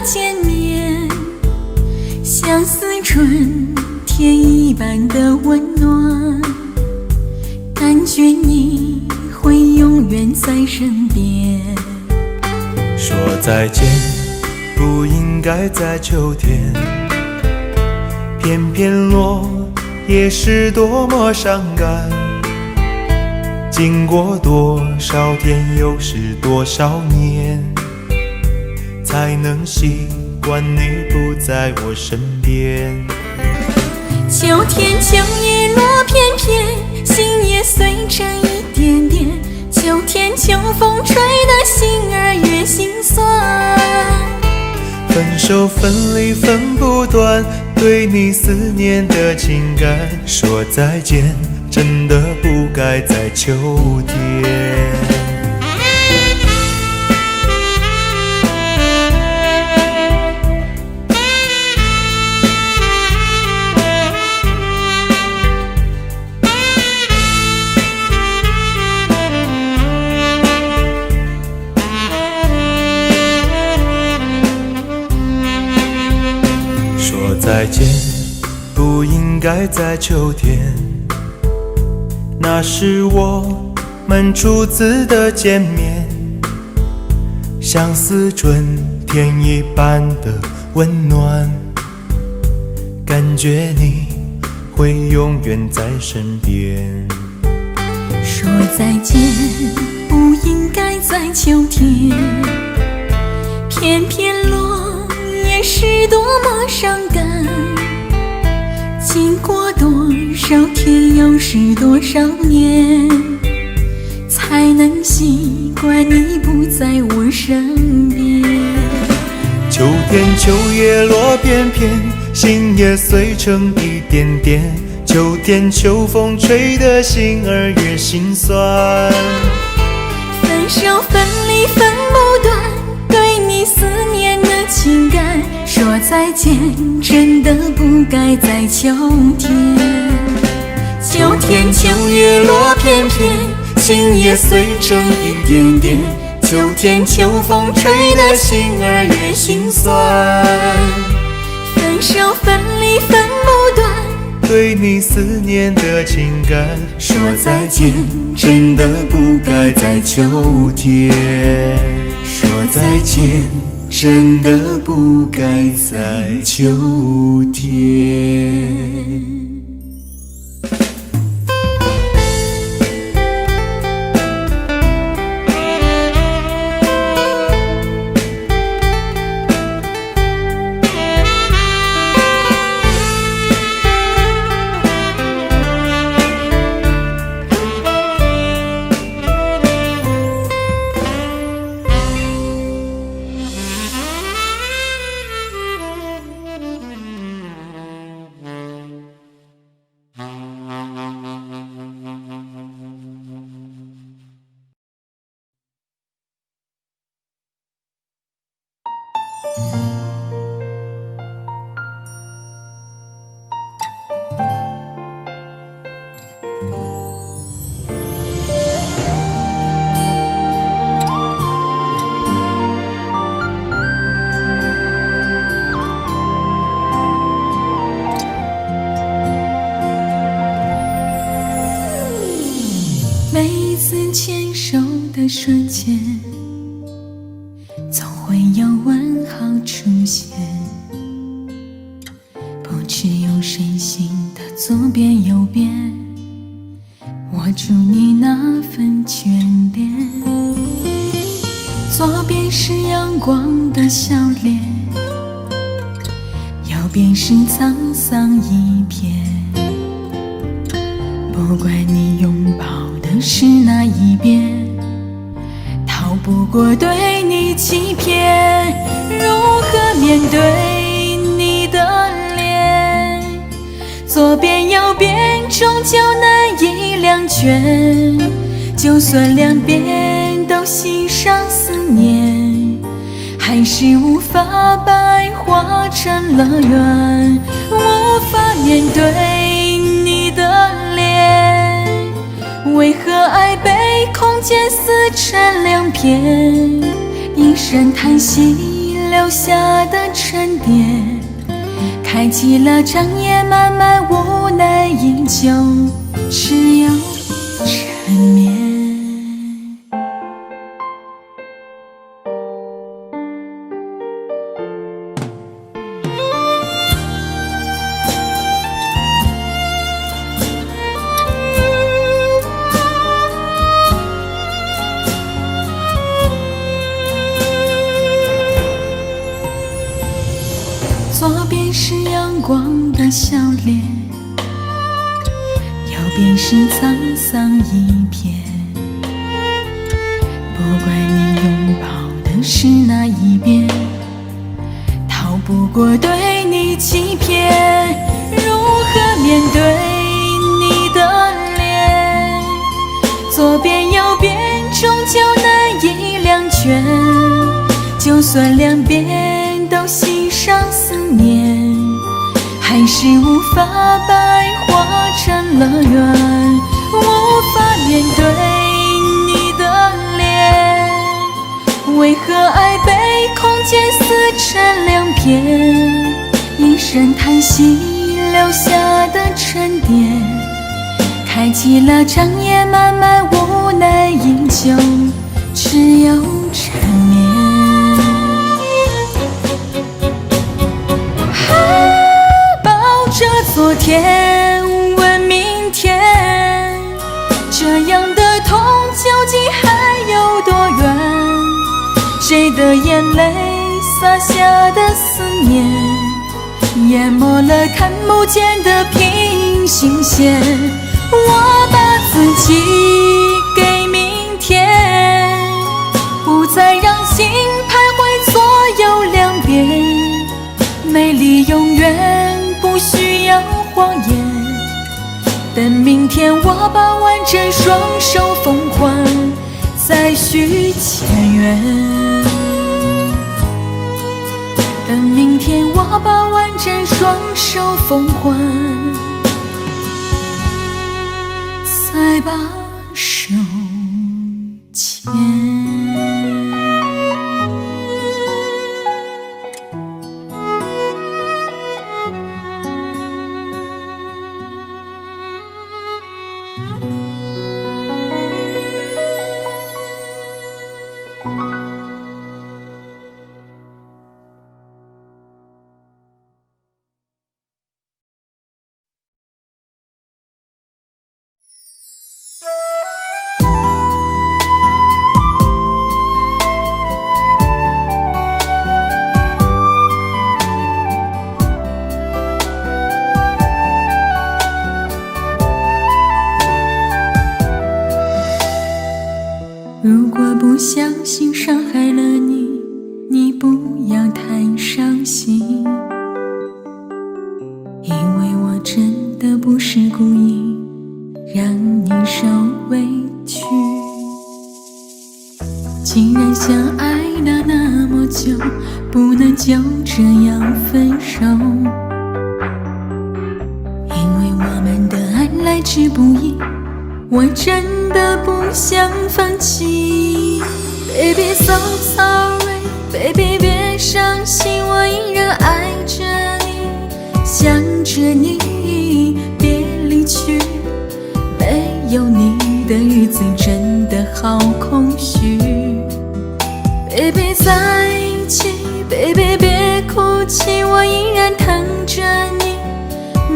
见面，像似春天一般的温暖，感觉你会永远在身边。说再见不应该在秋天，偏偏落叶是多么伤感。经过多少天，又是多少年，才能习惯你不在我身边。秋天秋叶落片片，心也碎成一点点。秋天秋风吹得心儿越心酸。分手分离分不断，对你思念的情感。说再见真的不该在秋天。说再见不应该在秋天，那是我们初次的见面，像似春天一般的温暖，感觉你会永远在身边。说再见不应该在秋天，偏偏落叶是多么伤感。经过多少天，又是多少年，才能习惯你不在我身边。秋天秋叶落片片，心也碎成一点点。秋天秋风吹得心儿越心酸。分手分离分不断，对你思念的情感。说再见真的不该在秋天。秋天秋叶落片片，心也碎成一点点。秋天秋风吹得心儿越心酸。分手分离分不断，对你思念的情感。说再见真的不该在秋天。说再见真的不该在秋天。每一次牵手的瞬间，总会有问号出现。不知有谁心的左边右边，握住你那份眷恋。左边是阳光的笑脸，右边是沧桑一片。不管你拥抱的是哪一边，逃不过对你欺骗。如何面对你的脸？左边右边终究难以两全。就算两边都系上思念，还是无法白化成了缘。无法面对你的脸，为何爱被空间撕成两片？一声叹息留下的沉淀，开启了长夜漫漫，无奈依旧，只有缠绵。左边是阳光的笑脸，右边是沧桑一片。不管你拥抱的是哪一边，逃不过对你欺骗。如何面对你的脸？左边右边终究难以两全，就算两边都欣赏思念，还是无法白化成了缘，无法面对你的脸。为何爱被空间撕成两片？一声叹息留下的沉淀，开启了长夜漫漫，无奈依旧，只有缠绵。昨天问明天，这样的痛究竟还有多远？谁的眼泪洒下的思念，淹没了看不见的平行线。我把自己给明天，不再让心徘徊左右两边。美丽永远不需要谎言，等明天我把完整双手奉还，再续前缘。等明天我把完整双手奉还，再把手牵。如果不小心伤害了你，你不要太伤心，因为我真的不是故意让你受委屈。既然相爱了那么久，不能就这样分手，因为我们的爱来之不易，我真的不想放弃。 Baby so sorry Baby 别伤心，我依然爱着你，想着你，别离去。没有你的日子真的好空虚。 Baby 在一起 Baby 别哭泣，我依然疼着你，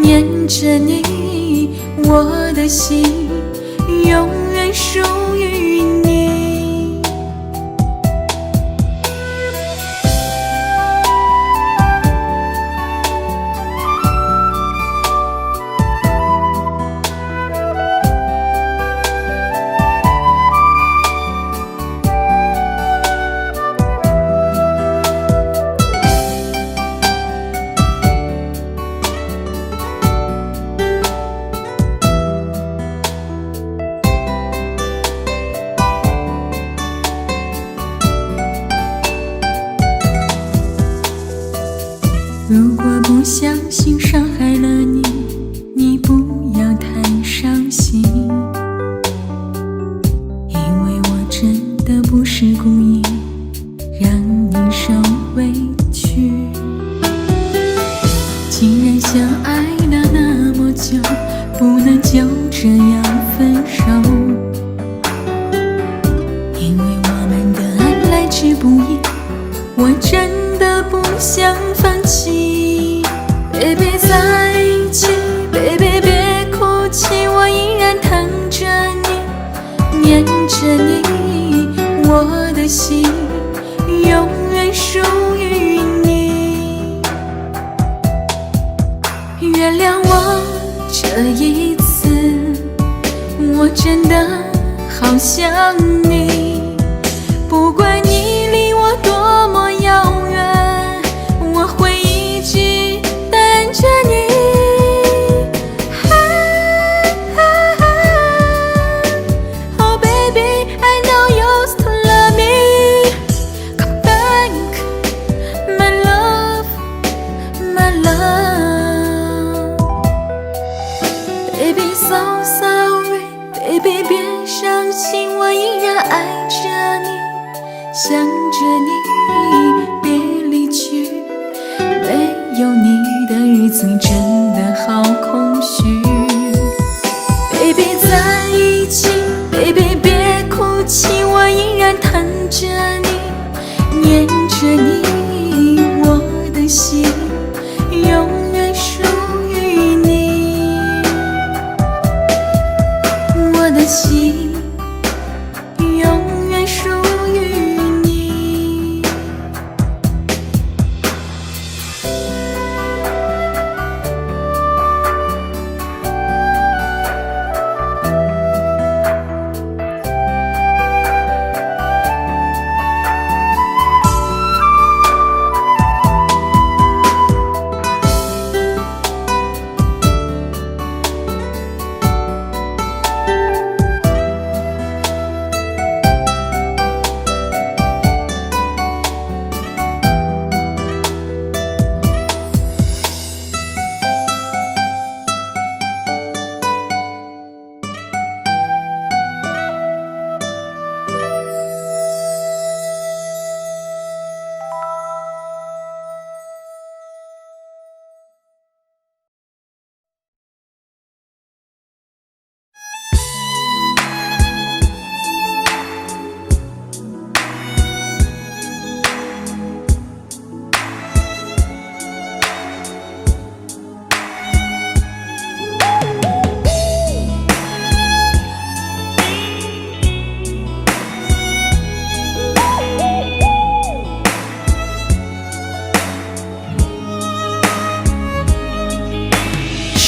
念着你，我的心永远属于你。如果不小心伤害了你，你不要太伤心，因为我真的不是故意让你受委屈。想放弃。Baby 在一起 ，Baby 别哭泣，我依然疼着你，念着你，我的心永远属于你。原谅我这一次，我真的好想你，不管你离我多么遥远，我会一直等着你。Oh baby, I know you still love me. Come back, my love, my love. Baby, so sorry, baby 别伤心，我依然爱着你，想着你，别离去。没有你的日子真的好空虚。Baby 在一起 ，Baby 别哭泣，我依然疼着你，念着你，我的心永远属于你，我的心永远属于你。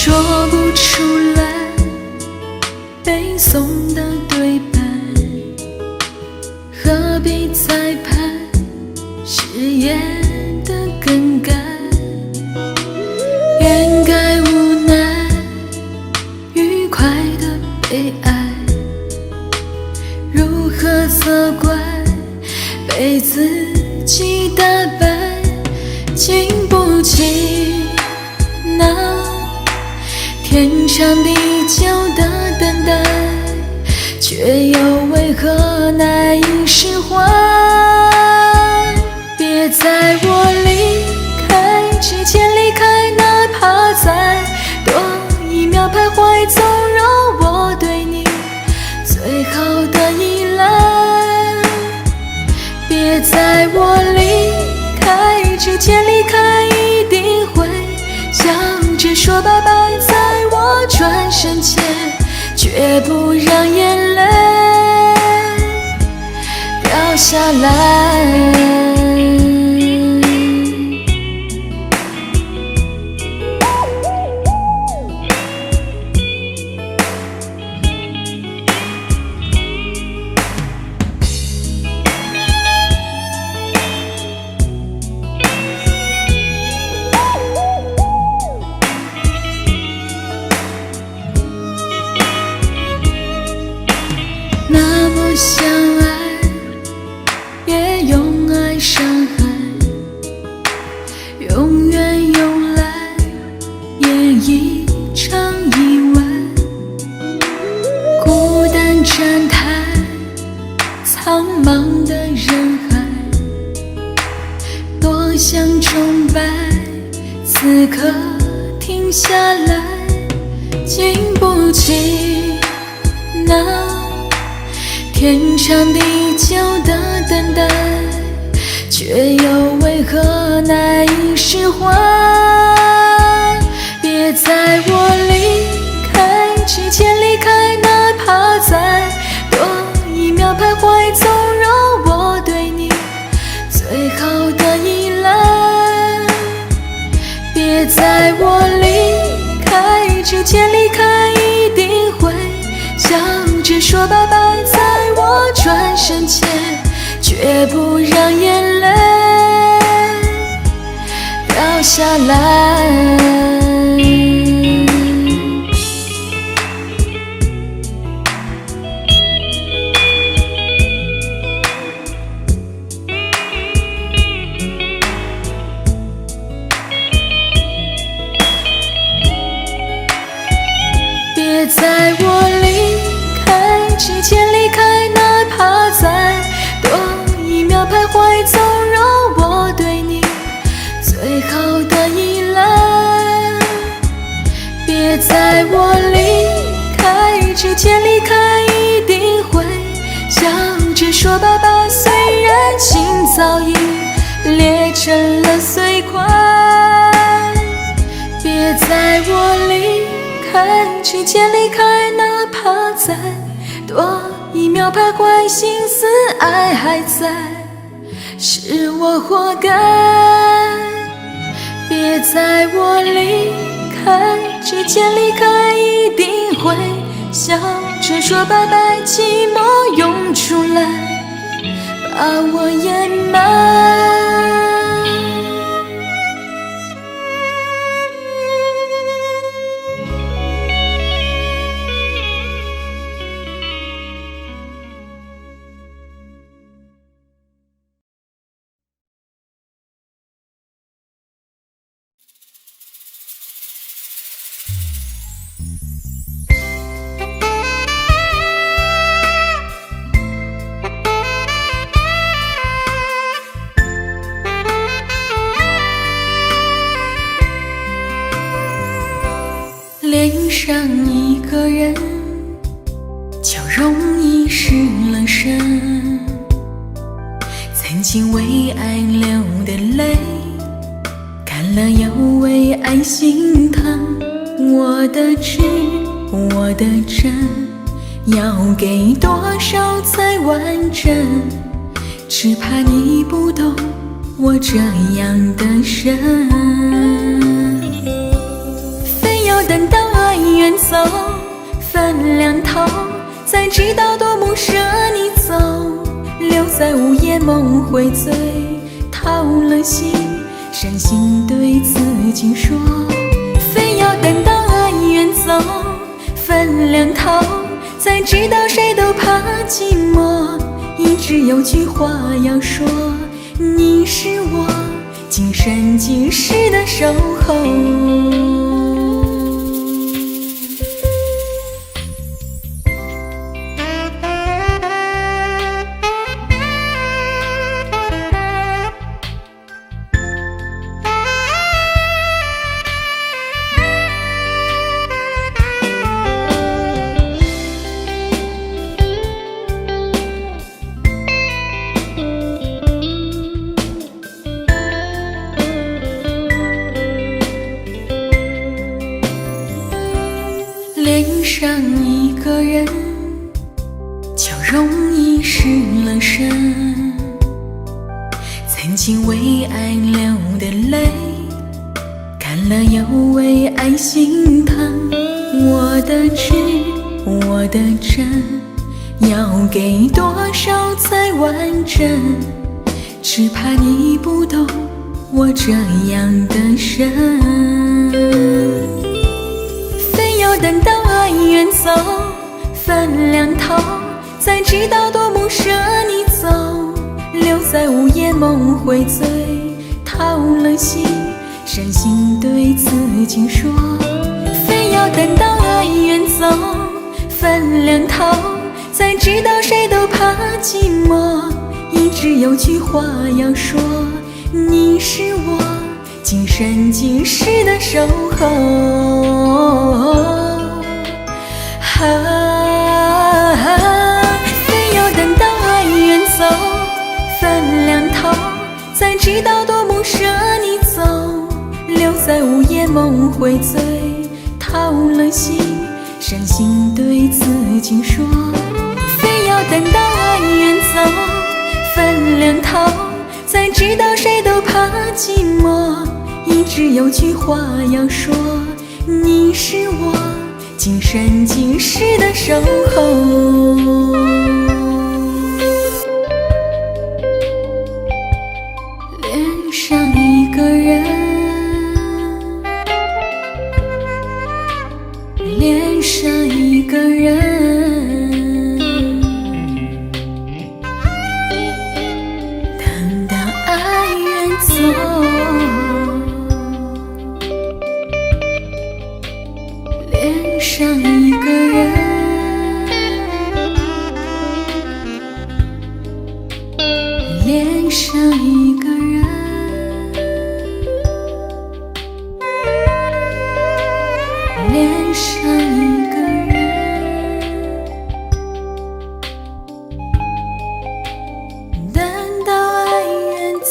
说不出来背诵的对白，何必再盼誓言的更改？掩盖无奈，愉快的被爱，如何责怪被自己打败？经不起那天长地久的等待，却又为何难以释怀？别在我离开之前离开，哪怕再多一秒徘徊，纵容我对你最好的依赖。别在我离开之前离开，一定会笑着说拜拜，在我转身前绝不让眼泪掉下来。那么相爱，也用爱伤害，永远用来演一场意外。孤单站台，苍茫的人海，多想崇拜，此刻停下来，经不起那天长地久的等待，却却又为何难以释怀？别在我离开之前离开，哪怕再多一秒徘徊，纵容我对你最好的依赖。别在我离开之前离开，一定会笑着说拜拜，在我转身前却不让眼泪掉下来。别在我离开之前离开，哪怕再多一秒徘徊，纵容我对你最好的依赖。别在我离开之前离开，一定会笑着说拜拜，虽然心早已裂成了碎块。别在我离开之前离开，哪怕再多一秒徘徊，心思爱还在，是我活该。别在我离开之前离开，一定会笑着说拜拜，寂寞涌出来把我掩埋。恋上一个人，就容易失了神。曾经为爱流的泪，干了又为爱心疼。我的痴，我的真，要给多少才完整？只怕你不懂我这样的深。等到爱远走，分两头，才知道多么舍你走。留在午夜梦回醉，掏了心，伤心对自己说，非要等到爱远走，分两头，才知道谁都怕寂寞。一直有句话要说，你是我今生今世的守候。恋上一个人，就容易失了神。曾经为爱流的泪，干了又为爱心疼。我的痴，我的真，要给多少才完整？只怕你不懂我这样的深。等到爱远走，分两头，才知道多么舍你走。留在午夜梦回醉，掏了心，伤心对自己说，非要等到爱远走，分两头，才知道谁都怕寂寞。一直有句话要说，你是我今生今世的守候。非要等到爱远走，分两头，才知道多么舍你走，留在午夜梦回醉，掏了心，伤心对自己说，非要等到爱远走，分两头，才知道谁都怕寂寞。一直有句话要说，你是我今生今世的守候。恋上一个人，恋上一个人，等到爱远走。恋上一个人，恋上一个人，恋上一个人，等到爱远走。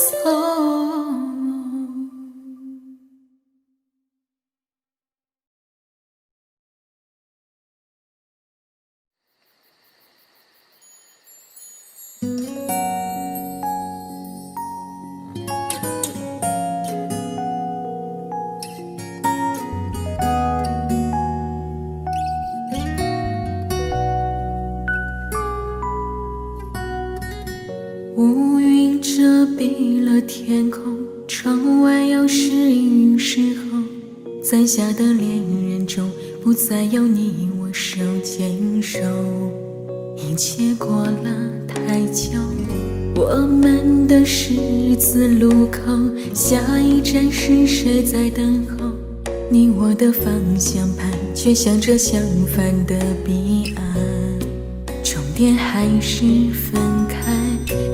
乌云遮蔽了天空，窗外要是雨时候，在下的恋人中不再有你我手牵手，一切过了太久，我们的十字路口，下一站是谁在等候？你我的方向盘却向着相反的彼岸，终点还是分开。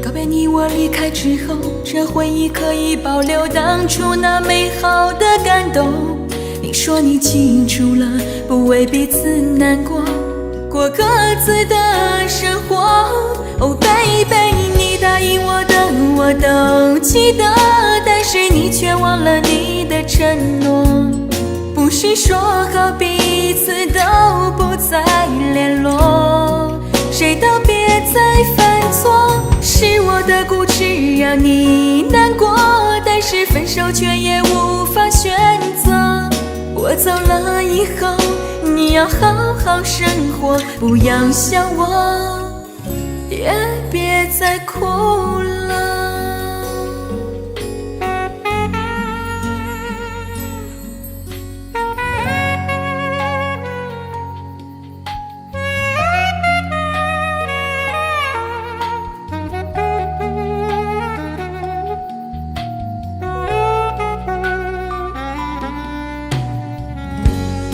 告别你我离开之后，这回忆可以保留当初那美好的感动。你说你记住了，不为彼此难过，过各自的生活。Oh baby， 你答应我的我都记得，但是你却忘了你的承诺。不是说好彼此都不再联络，谁都别再犯错。是我的固执让你难过，但是分手却也无法选择。我走了以后，你要好好生活，不要想我，也别再哭了。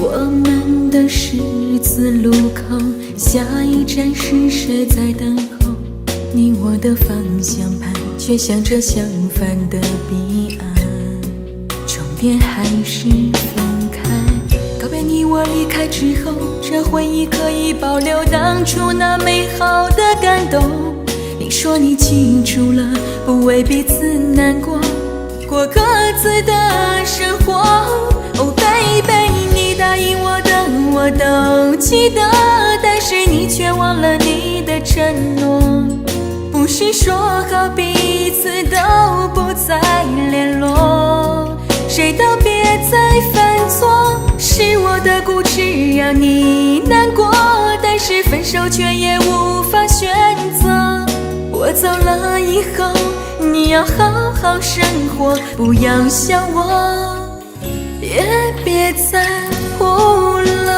我们的十字路口，下一站是谁在等候？你我的方向盘却向着相反的彼岸，终点还是分开。告别你我离开之后，这回忆可以保留当初那美好的感动。你说你记住了，不为彼此难过，过各自的生活。Oh baby，你答应我的我都记得，但是你却忘了你的承诺。不是说好彼此都不再联络，谁都别再犯错。是我的固执让你难过，但是分手却也无法选择。我走了以后，你要好好生活，不要想我，也别再哭了。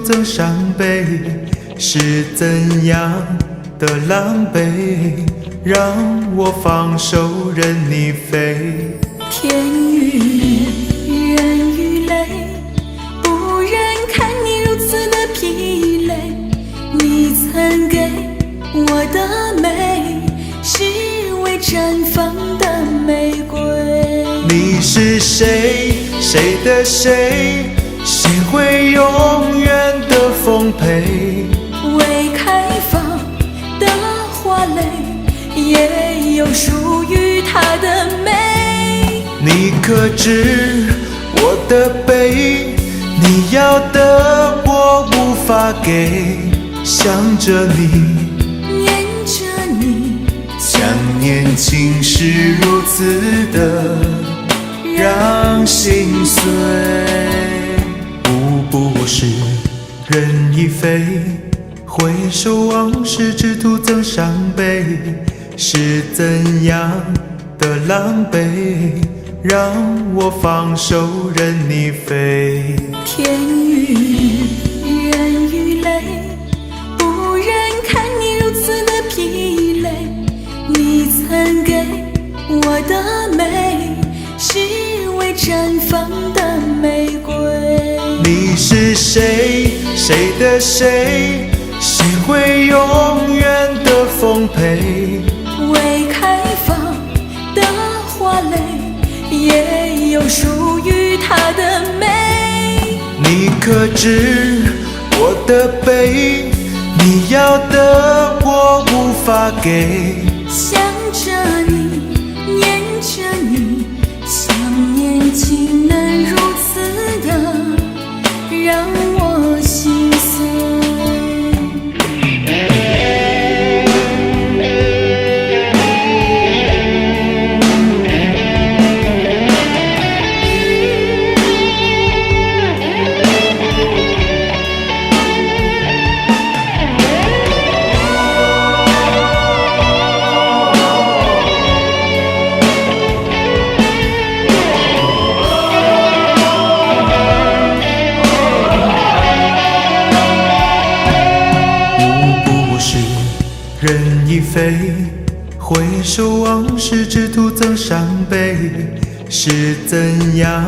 增伤悲，是怎样的狼狈，让我放手任你飞。天与日，人与泪，不忍看你如此的疲累。你曾给我的美，是未绽放的玫瑰。你是谁？谁的谁？谁会永远的丰沛？未开放的花蕾，也有属于它的美。你可知我的悲？你要的我无法给，想着你，念着你，想念情是如此的让心碎。不过是人已飞，回首往事只徒增伤悲，是怎样的狼狈，让我放手任你飞。天与日，人与泪，不忍看你如此的疲累。你曾给我的美，是未绽放的玫瑰。你是谁？谁的谁？谁会永远的丰沛？未开放的花蕾，也有属于它的美。你可知我的悲？你要的我无法给，想着你，念着你，想念竟能如此的让我心碎。人已飞，回首往事只徒增伤悲，是怎样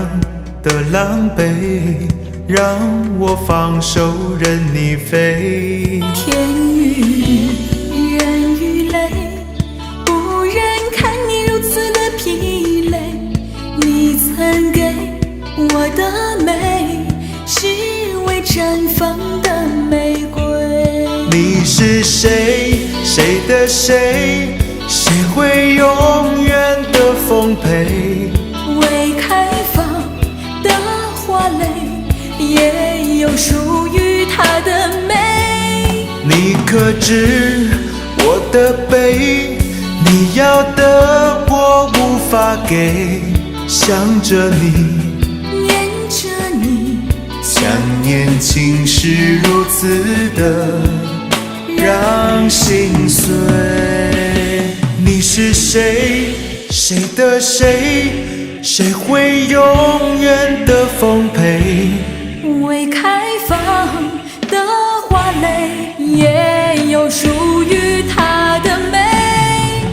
的狼狈，让我放手任你飞。天与日，人与泪，不忍看你如此的疲累。你曾给我的美，是未绽放的玫瑰。你是谁？谁的谁？谁会永远的丰沛？未开放的花蕾，也有属于它的美。你可知我的悲？你要的我无法给，想着你，念着你，想念情是如此的让心碎。你是谁？谁的谁？谁会永远的丰沛？未开放的花蕾，也有属于它的美。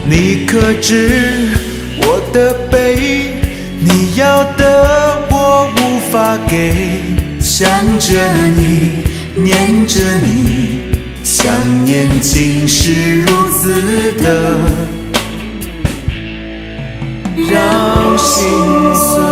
你可知我的悲？你要的我无法给，想着你，念着你，想念竟是如此的让心碎。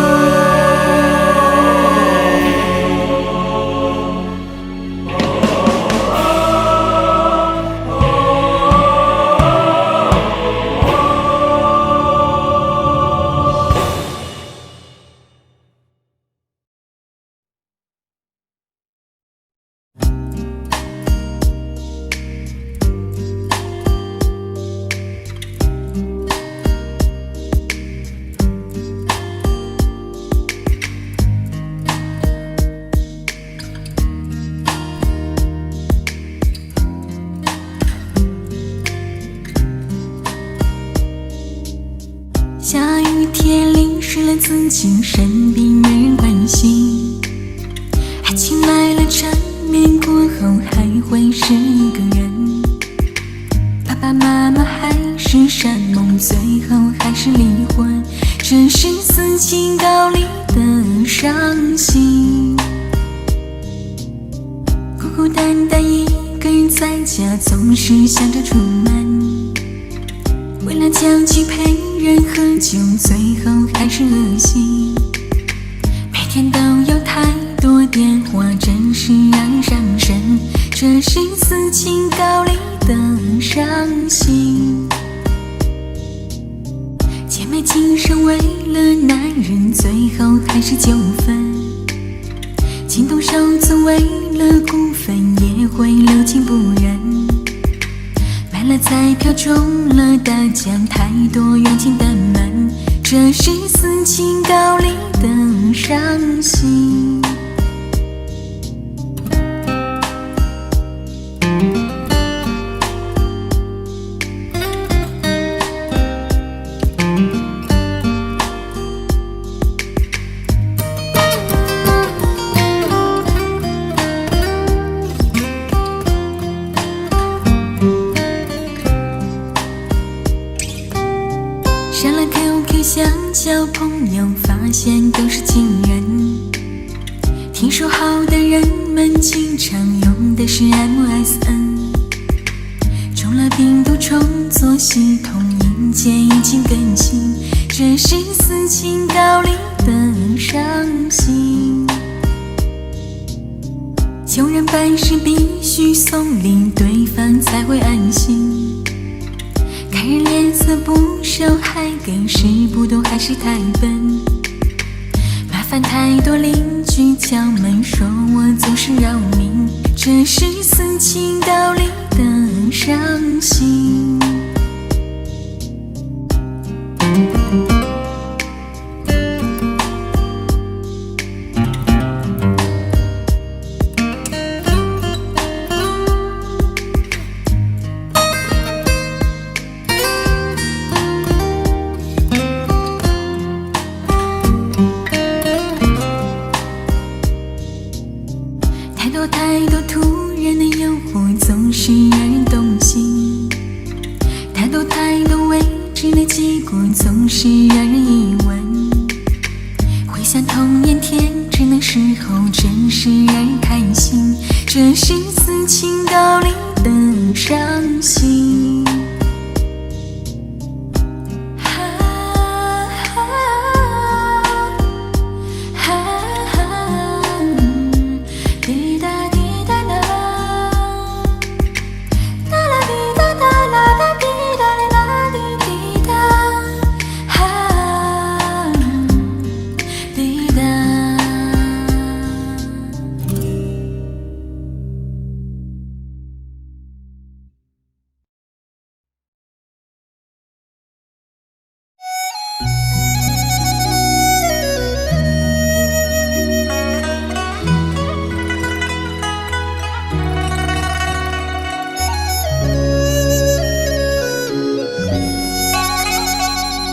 下雨天淋湿了自己，生病没人关心，爱情来了缠绵过会是一个人。爸爸妈妈还是山盟，最后还是离婚，这是死情高离的伤心。孤孤单单一个人在家，总是想着出门，为了交际陪人喝酒，最后还是恶心。每天都有太多电话，真是让人伤神，这是死情高离的伤心。姐妹情深为了男人，最后还是纠纷。情动手足为了股份，也会留情不认。买了彩票中了大奖，太多冤情的门，这是死情高离的伤心。删了 QQ 想交朋友，发现都是情人。听说好的人们经常用的是 MSN， 中了病毒重做系统，硬件已经更新，这是死情高离的伤心。穷人办事必须送礼，对方才会安心。看人脸色不熟，还给时不多，还是太笨。麻烦太多，邻居敲门说我总是扰民，这是死情高离的伤心。太多突然的诱惑，总是让人动心。太多未知的结果，总是让人疑问。回想童年天真的时候，真是让人开心，这是死情高离的伤心。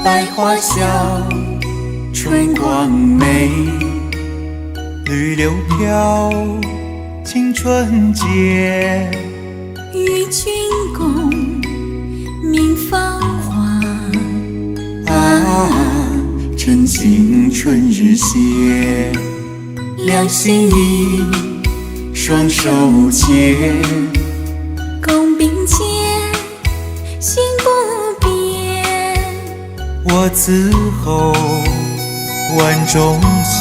百花香，春光美，绿柳飘，青春节。与君共鸣芳华，趁青春日歇。两心依，双手牵，共并肩，心不变。我此后万种情，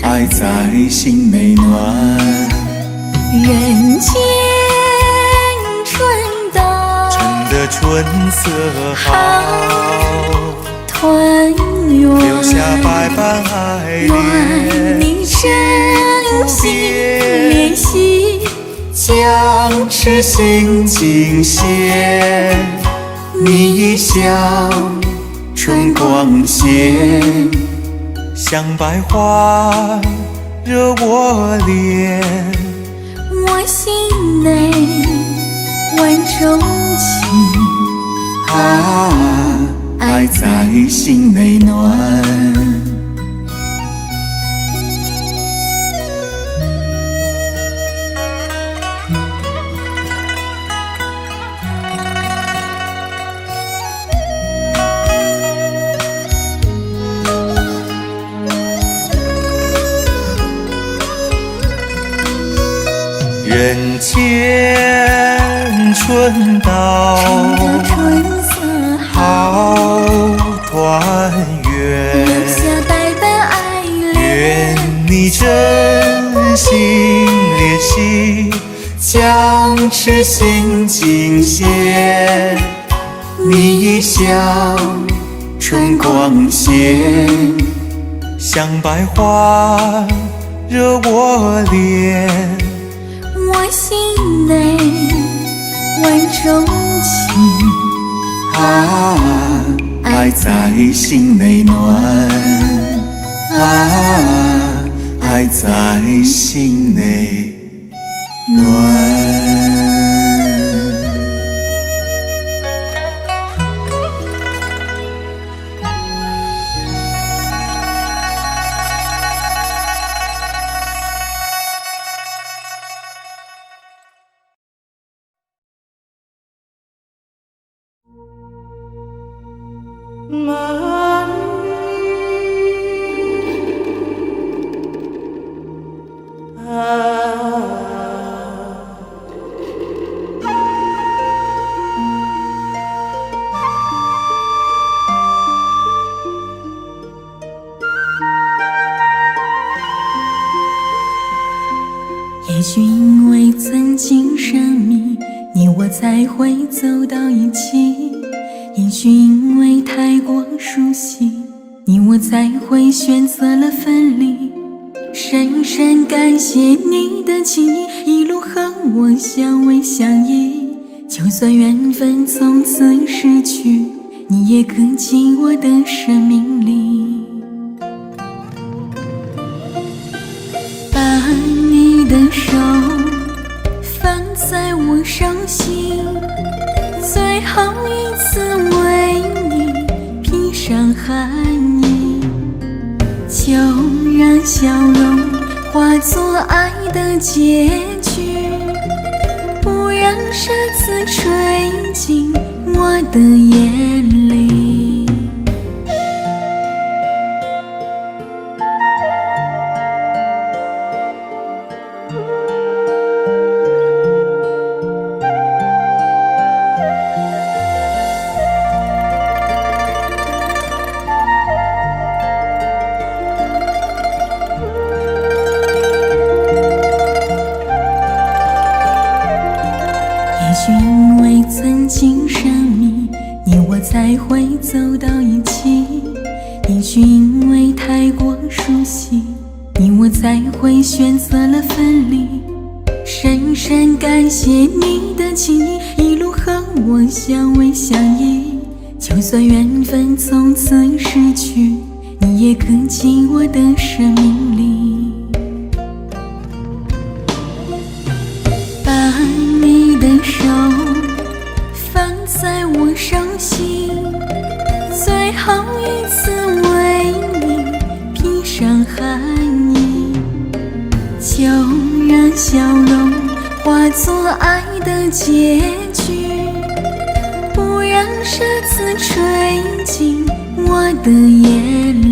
爱在心内暖。人间春到，趁得春色好，团圆，留下百般爱恋，万里真心联系，将痴心尽现。你一笑，春光现，像百花惹我怜。我心内万种情，爱在心内暖。前春到，春的春色好团圆，留下代代爱恋。愿你真心联系，将痴心尽现。你一笑春光现，像百花惹我怜。我心内万种情，爱在心内暖，爱在心内暖。也许因为曾经神秘，你我才会走到一起。也许因为太过熟悉，你我才会选择了分离。深深感谢你的情谊，一路和我相偎相依。就算缘分从此失去，你也刻进我的生命里。把你的手放在我手心，最后一次为你披上寒衣，就让笑容化作爱的结局，不让沙子吹进我的眼里。也许因为曾经神秘，你我才会走到一起。也许因为太过熟悉，你我才会选择了分离。深深感谢你的情谊，一路和我相偎相依。就算缘分从此失去，你也刻进我的生命里。把你的手放在我手心，最后一次为你披上寒衣，就让笑容化作爱的结局，不让沙子吹进我的眼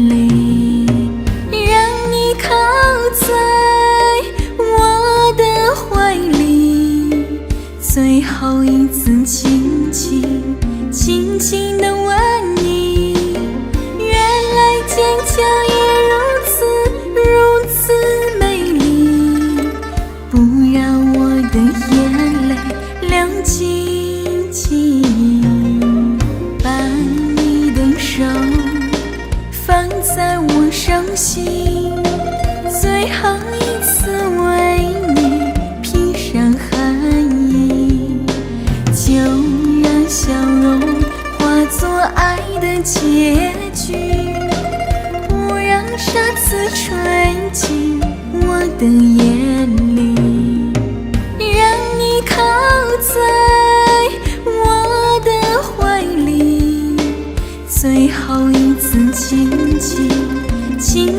里，让你靠在我的怀里，最后一次轻轻地吻你。原来坚强也如此美丽，不让我的眼泪流尽记忆。把你的手放在我手心，最后一次为你披上寒衣，就让笑容化作爱的结局，不让沙子吹进我的眼里，让你靠在我的怀里，最后一次轻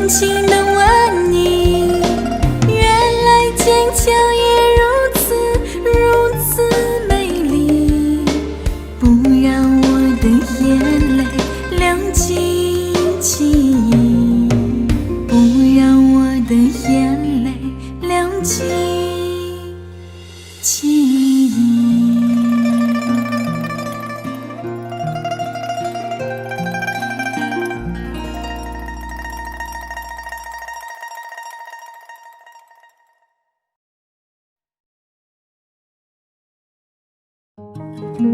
轻地吻你。原来坚强也如此美丽，不让我的眼泪流尽记忆，不让我的眼泪流天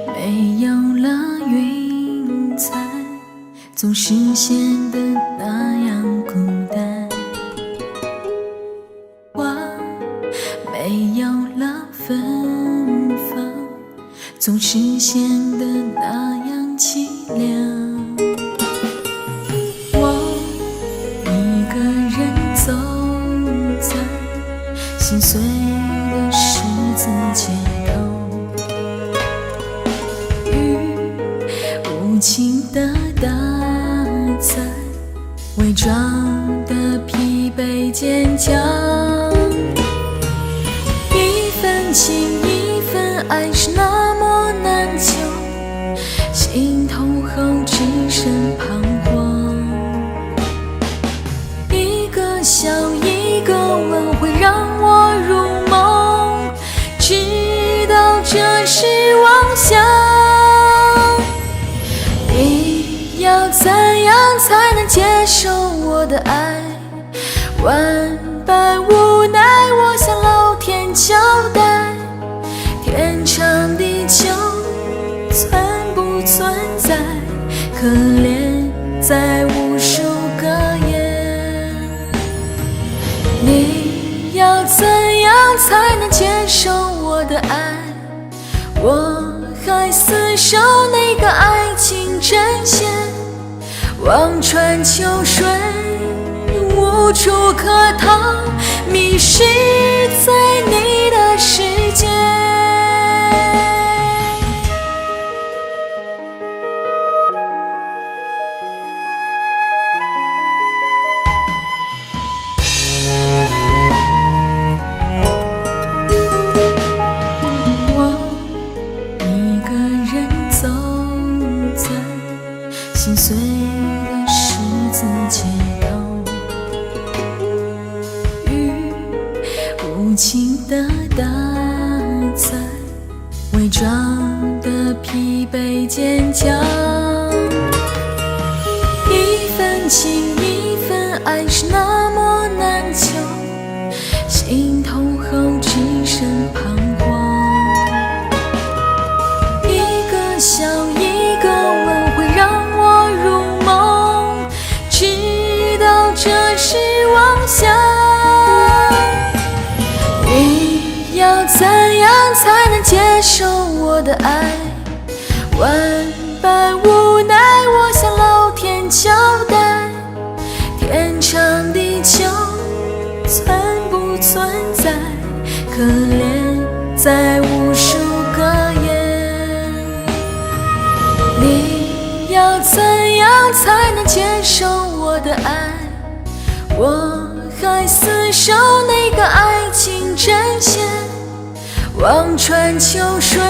没有了云彩，总是显得那样孤单。花没有了芬芳，总是显得那样凄凉。我一个人走在心碎的十字街头，雨无情的打在伪装的疲惫坚强。一份情一份爱是那么难求，心痛后只剩彷徨。一个笑一个吻会让我入梦，直到这是妄想。你要怎样才能接受我的爱？万般无奈，我向老天交代，天长地久存不存在？可怜在无数个夜。你要怎样才能接受我的爱？我还厮守那个爱情阵线，望穿秋水无处可逃，迷失在你的世界。我一个人走在心碎的十字街头，雨无情地打在伪装的疲惫坚强。一份情一份爱是那么难求，心痛后只剩彷徨。一个笑一个吻会让我入梦，直到这是妄想。你要怎样才能接受我的爱？万般无奈，我向老天交代，天长地久存不存在？可怜在无数个夜。你要怎样才能接受我的爱？我还厮守那个爱情阵线，望穿秋水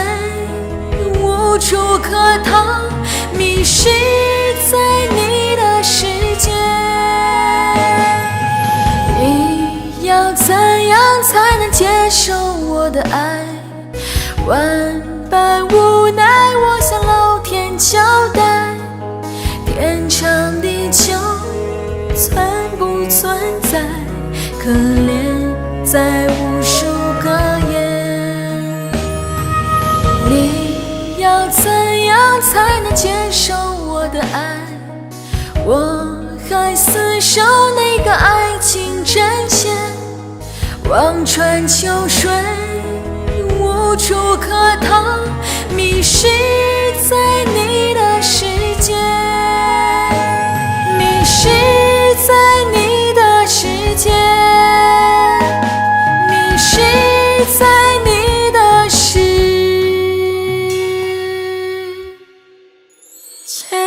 无处可逃，迷失在你的世界。你要怎样才能接受我的爱？万般无奈，我向老天交代，天长地久存不存在？可怜在无数个夜。你要怎样才能接受我的爱？我还厮守那个爱情阵线，望穿秋水无处可逃，迷失在你的世界，迷失在你的世界，迷失在你的世界。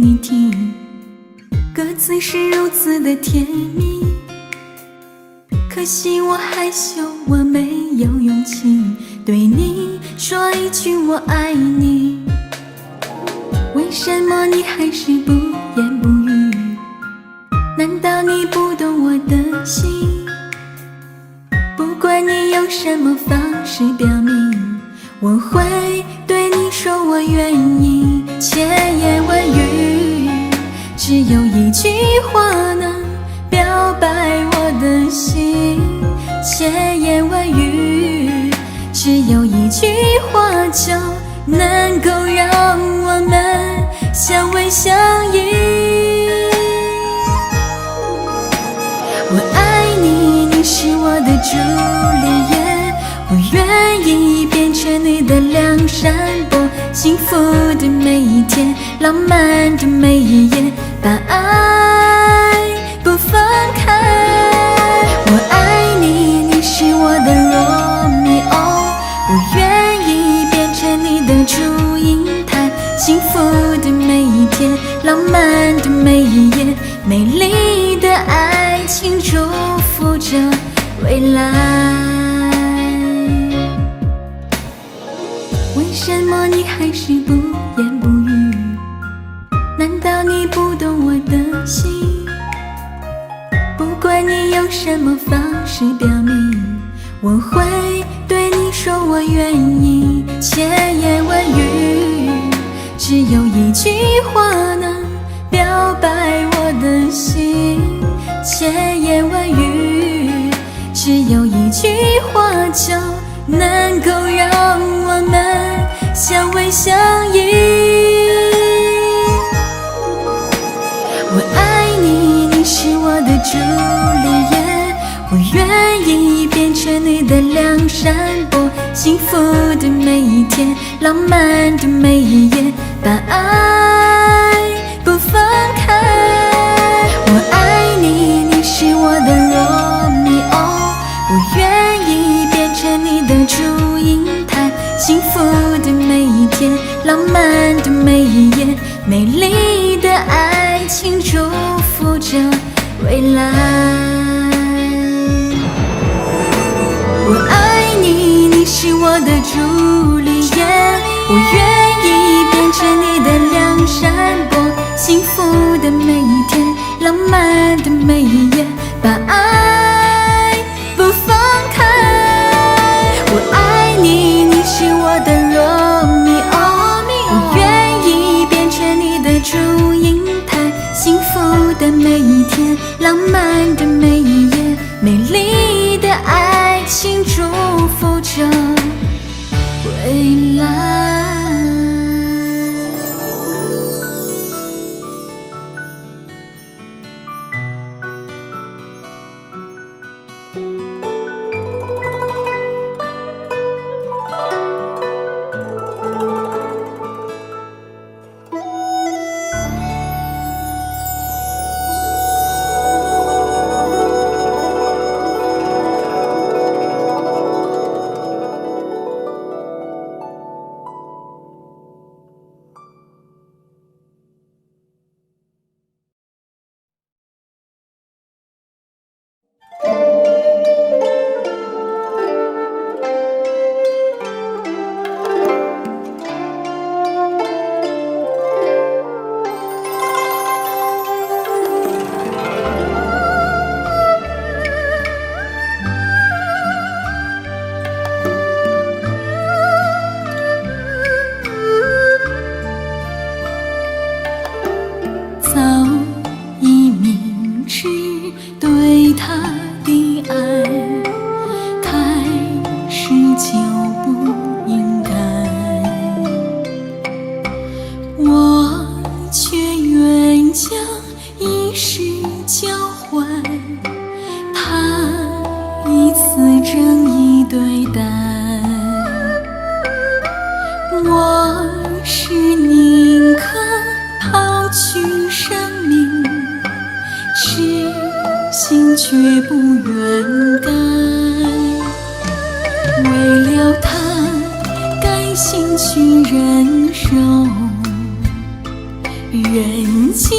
你听，歌词是如此的甜蜜。可惜我害羞，我没有勇气对你说一句我爱你。为什么你还是不言不语？难道你不懂我的心？不管你用什么方式表明，我会对你说我愿意。千言万语，只有一句话能表白我的心。千言万语，只有一句话就能够让我们相偎相依。我爱你，你是我的朱丽叶，我愿意变成你的梁山伯，幸福的每一天，浪漫的每一夜，把爱不放开。我爱你，你是我的罗密欧，我愿意变成你的祝英台，幸福的每一天，浪漫的每一夜，美丽的爱情祝福着未来。为什么你还是不言不语？难道你不懂我的心？不管你用什么方式表明，我会对你说我愿意。千言万语，只有一句话能表白我的心。千言万语，只有一句话就能够让我们相偎相依。我爱你，你是我的朱丽叶，我愿意变成你的梁山伯，幸福的每一天，浪漫的每一夜，把爱不放开。我爱你，你是我的罗密欧，我愿意变成你的祝英台，幸福的每一天，浪漫的每一夜，美丽的爱情祝福着未来。我爱你，你是我的朱丽叶，我愿意变成你的梁山伯，幸福的每一天，浪漫的每一夜，把爱不放开。我爱你，你是我的罗密欧，我愿意变成你的祝英台，幸福的每一天，浪漫的每一夜，美丽的爱情祝福着未来。我是宁可抛去生命，痴心却不愿改。为了他，甘心去忍受，与人间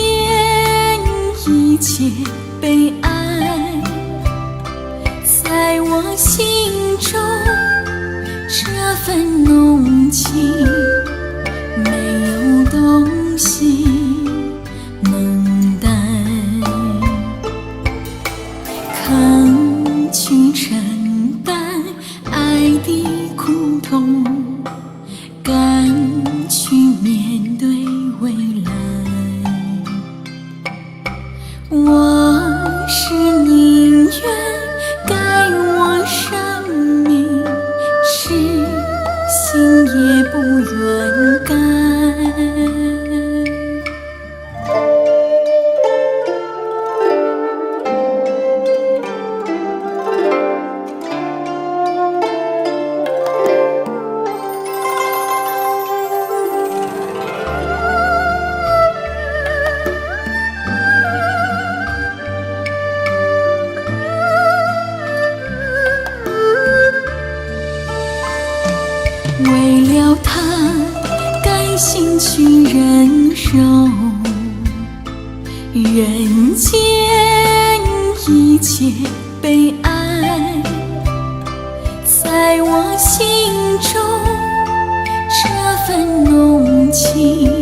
一切悲哀，在我心中这份浓情，没有东西能代，肯去承担爱的苦痛，敢去面对未来。我是宁愿改我生命，是心也不愿改。为了他，甘心去忍受人间一切悲哀，在我心中这份浓情。